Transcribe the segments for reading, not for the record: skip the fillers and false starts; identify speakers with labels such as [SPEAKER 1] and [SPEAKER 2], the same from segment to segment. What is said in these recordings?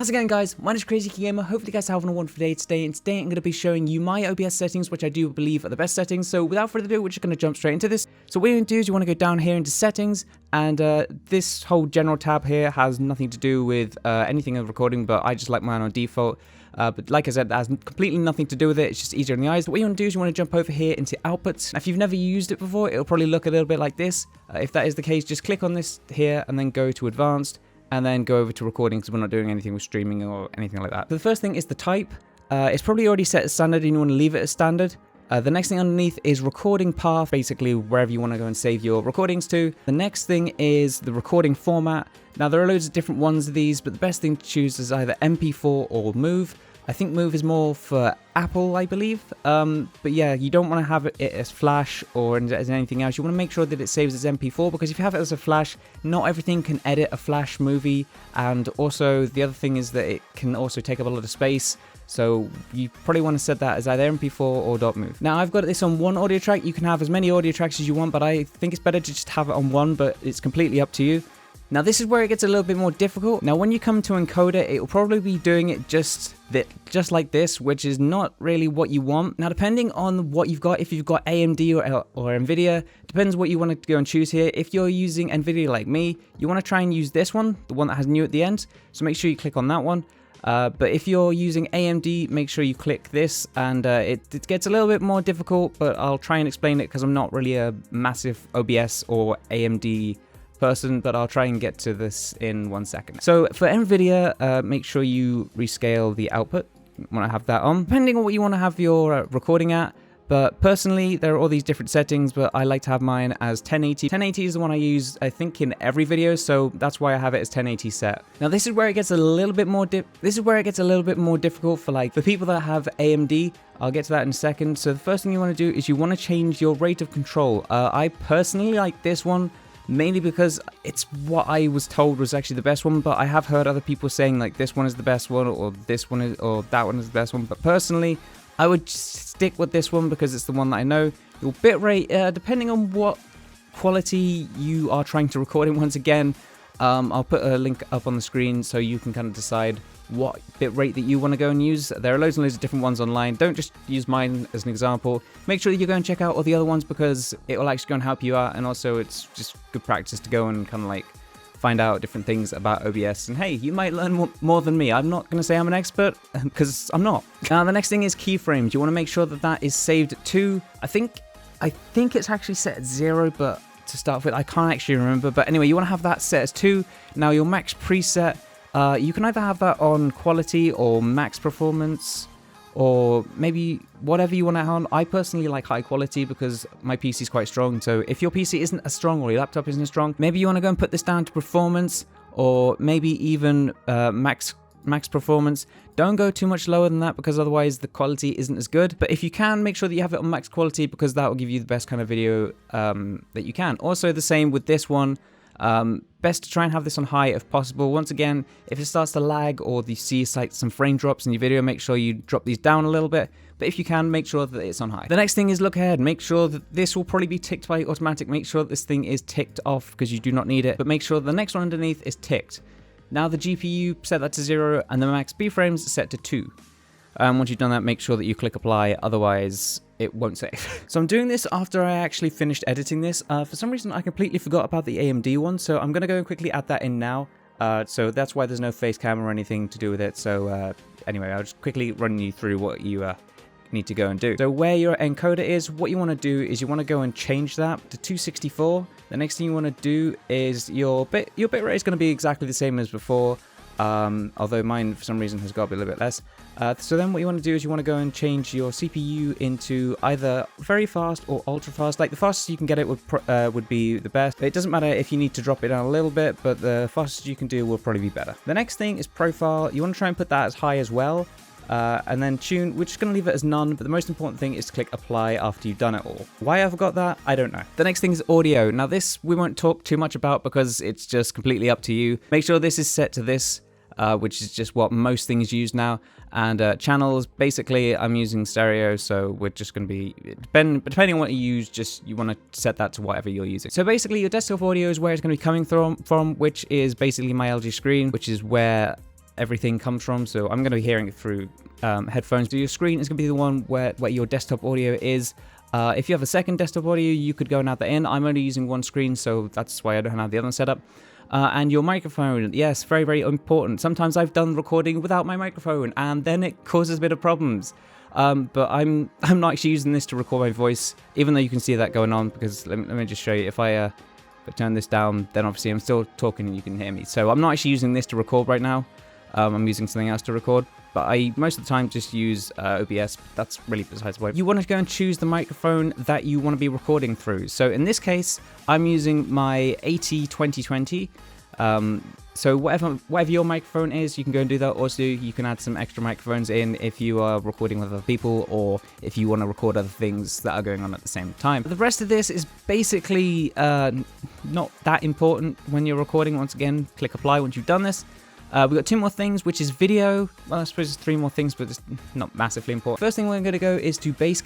[SPEAKER 1] How's it going, guys? My name is CrazyUKGamer. Hopefully you guys are having a wonderful day today, and today I'm going to be showing you my OBS settings, which I do believe are the best settings. So without further ado, we're just going to jump straight into this. So what you're going to do is you want to go down here into settings, and this whole general tab here has nothing to do with anything of recording, but I just like mine on default. But like I said, that has completely nothing to do with it. It's just easier on the eyes. What you want to do is you want to jump over here into outputs. Now, if you've never used it before, it'll probably look a little bit like this. If that is the case, just click on this here and then go to advanced. And then go over to recording because we're not doing anything with streaming or anything like that. So the first thing is the type. It's probably already set as standard and you want to leave it as standard. The next thing underneath is recording path, basically wherever you want to go and save your recordings to. The next thing is the recording format. Now there are loads of different ones of these, but the best thing to choose is either MP4 or MOV. I think MOV is more for Apple, I believe. But yeah, you don't want to have it as Flash or as anything else. You want to make sure that it saves as MP4, because if you have it as a Flash, not everything can edit a Flash movie. And also, the other thing is that it can also take up a lot of space. So you probably want to set that as either MP4 or .move. Now I've got this on one audio track. You can have as many audio tracks as you want, but I think it's better to just have it on one, but it's completely up to you. Now this is where it gets a little bit more difficult. Now when you come to encode it, it will probably be doing it just like this, which is not really what you want. Now depending on what you've got, if you've got AMD or Nvidia, depends what you want to go and choose here. If you're using Nvidia like me, you want to try and use this one, the one that has new at the end. So make sure you click on that one. But if you're using AMD, make sure you click this, and it gets a little bit more difficult, but I'll try and explain it because I'm not really a massive OBS or AMD person, but I'll try and get to this in 1 second. So for Nvidia, make sure you rescale the output. You want to have that on, depending on what you want to have your recording at. But personally, there are all these different settings, but I like to have mine as 1080. 1080 is the one I use, I think, in every video, so that's why I have it as 1080 set. Now, this is where it gets a little bit more difficult for people that have AMD. I'll get to that in a second. So the first thing you want to do is you want to change your rate of control. I personally like this one, mainly because it's what I was told was actually the best one, but I have heard other people saying like this one is the best one, or this one is, or that one is the best one. But personally, I would stick with this one because it's the one that I know. Your bitrate, depending on what quality you are trying to record in, once again, I'll put a link up on the screen so you can kind of decide what bitrate that you want to go and use. There are loads and loads of different ones online. Don't just use mine as an example. Make sure that you go and check out all the other ones, because it will actually go and help you out, and also it's just good practice to go and kind of like find out different things about OBS. And hey, you might learn more than me. I'm not going to say I'm an expert, because I'm not. Now the next thing is keyframes. You want to make sure that that is saved to, I think it's actually set at 0, but to start with, I can't actually remember. But anyway, you want to have that set as 2. Now your max preset, you can either have that on quality or max performance, or maybe whatever you want to have on. I personally like high quality because my PC is quite strong. So if your PC isn't as strong or your laptop isn't as strong, maybe you want to go and put this down to performance, or maybe even max performance. Don't go too much lower than that, because otherwise the quality isn't as good. But if you can, make sure that you have it on max quality, because that will give you the best kind of video that you can. Also the same with this one. Best to try and have this on high if possible. Once again, if it starts to lag or you see like some frame drops in your video, make sure you drop these down a little bit. But if you can, make sure that it's on high. The next thing is look ahead. Make sure that this will probably be ticked by automatic. Make sure that this thing is ticked off, because you do not need it. But make sure the next one underneath is ticked. Now the GPU, set that to 0, and the max B frames set to 2. Once you've done that, make sure that you click apply, otherwise it won't save. So I'm doing this after I actually finished editing this. For some reason, I completely forgot about the AMD one, so I'm going to go and quickly add that in now. So that's why there's no face cam or anything to do with it. So anyway, I'll just quickly run you through what you need to go and do. So where your encoder is, what you want to do is you want to go and change that to 264. The next thing you want to do is your bitrate is going to be exactly the same as before. Although mine for some reason has got to be a little bit less. So then what you want to do is you want to go and change your CPU into either very fast or ultra fast. Like the fastest you can get it would be the best. It doesn't matter if you need to drop it down a little bit, but the fastest you can do will probably be better. The next thing is profile. You want to try and put that as high as well. And then tune, we're just going to leave it as none, but the most important thing is to click apply after you've done it all. Why I forgot that, I don't know. The next thing is audio. Now this we won't talk too much about because it's just completely up to you. Make sure this is set to this. Which is just what most things use now. And channels, basically I'm using stereo, so we're just going to be, depending on what you use, you want to set that to whatever you're using. So basically your desktop audio is where it's going to be coming from, which is basically my LG screen, which is where everything comes from. So I'm going to be hearing it through headphones. So your screen is going to be the one where your desktop audio is. If you have a second desktop audio, you could go and add that in. I'm only using one screen, so that's why I don't have the other one set up. And your microphone, yes, very, very important. Sometimes I've done recording without my microphone, and then it causes a bit of problems. But I'm not actually using this to record my voice, even though you can see that going on, because let me just show you. If I turn this down, then obviously I'm still talking and you can hear me. So I'm not actually using this to record right now. I'm using something else to record. But I most of the time just use OBS. That's really besides the point. You want to go and choose the microphone that you want to be recording through. So in this case, I'm using my AT2020. So whatever your microphone is, you can go and do that. Also, you can add some extra microphones in if you are recording with other people or if you want to record other things that are going on at the same time. The rest of this is basically not that important when you're recording. Once again, click apply once you've done this. We've got 2 more things, which is video. Well, I suppose there's 3 more things, but it's not massively important. First thing we're going to go is to base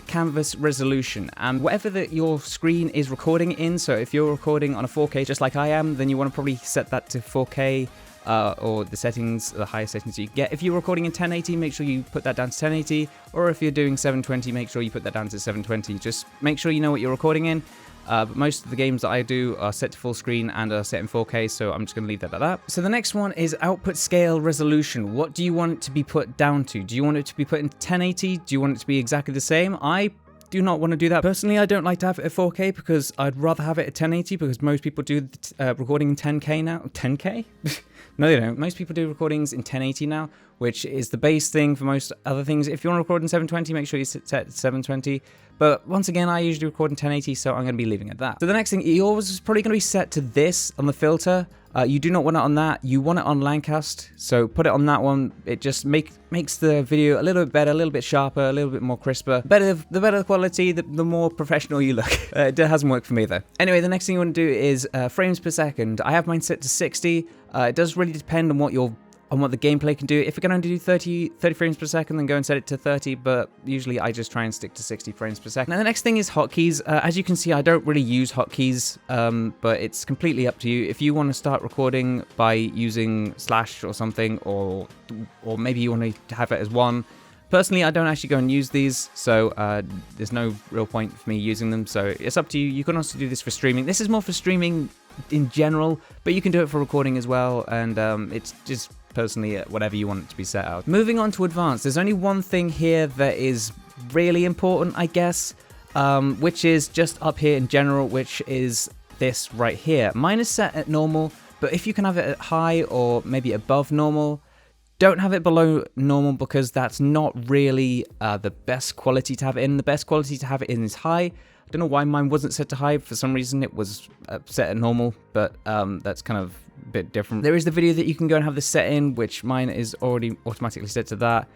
[SPEAKER 1] canvas resolution, and whatever your screen is recording in. So if you're recording on a 4K just like I am, then you want to probably set that to 4K or the settings, the highest settings you can get. If you're recording in 1080, make sure you put that down to 1080, or if you're doing 720, make sure you put that down to 720. Just make sure you know what you're recording in. But most of the games that I do are set to full screen and are set in 4K, so I'm just going to leave that at that. So the next one is output scale resolution. What do you want it to be put down to? Do you want it to be put in 1080? Do you want it to be exactly the same? I do not want to do that. Personally, I don't like to have it at 4K because I'd rather have it at 1080 because most people do recording in 10K now. 10K? No, they don't. Most people do recordings in 1080 now, which is the base thing for most other things. If you want to record in 720, make sure you set it to 720. But once again, I usually record in 1080, so I'm going to be leaving it at that. So the next thing, yours is probably going to be set to this on the filter. You do not want it on that. You want it on Landcast, so put it on that one. It just makes the video a little bit better, a little bit sharper, a little bit more crisper. The better the quality, the more professional you look. It hasn't worked for me though. Anyway, the next thing you want to do is frames per second. I have mine set to 60. It does really depend on what the gameplay can do. If it can only do 30 frames per second, then go and set it to 30, but usually I just try and stick to 60 frames per second. Now the next thing is hotkeys. As you can see, I don't really use hotkeys, but it's completely up to you. If you want to start recording by using / or something, or maybe you want to have it as 1. Personally, I don't actually go and use these, so there's no real point for me using them, so it's up to you. You can also do this for streaming. This is more for streaming in general, but you can do it for recording as well, and it's just personally whatever you want it to be set out. Moving on to advanced, there's only one thing here that is really important, I guess, which is just up here in general, which is this right here. Mine is set at normal, but if you can have it at high or maybe above normal, don't have it below normal because that's not really the best quality to have it in. The best quality to have it in is high. I don't know why mine wasn't set to high. For some reason it was set at normal, but that's kind of a bit different. There is the video that you can go and have this set in, which mine is already automatically set to that.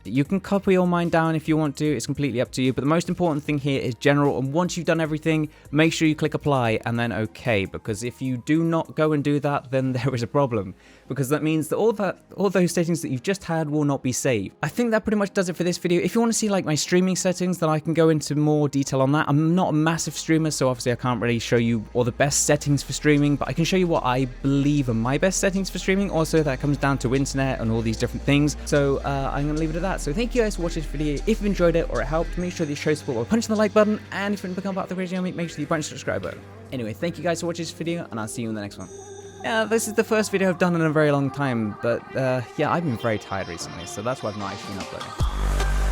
[SPEAKER 1] You can copy your mine down if you want to. It's completely up to you. But the most important thing here is general. And once you've done everything, make sure you click apply and then OK. Because if you do not go and do that, then there is a problem. Because that means that all those settings that you've just had will not be saved. I think that pretty much does it for this video. If you want to see like my streaming settings, then I can go into more detail on that. I'm not a massive streamer, so obviously I can't really show you all the best settings for streaming. But I can show you what I believe are my best settings for streaming. Also, that comes down to internet and all these different things. So I'm going to leave it at that. So thank you guys for watching this video. If you enjoyed it or it helped, make sure that you show support by punching the like button. And if you want to become part of the CrazyArmy, make sure you punch the subscribe button. Anyway, thank you guys for watching this video, and I'll see you in the next one. Yeah, this is the first video I've done in a very long time, but yeah, I've been very tired recently, so that's why I've not actually been uploading.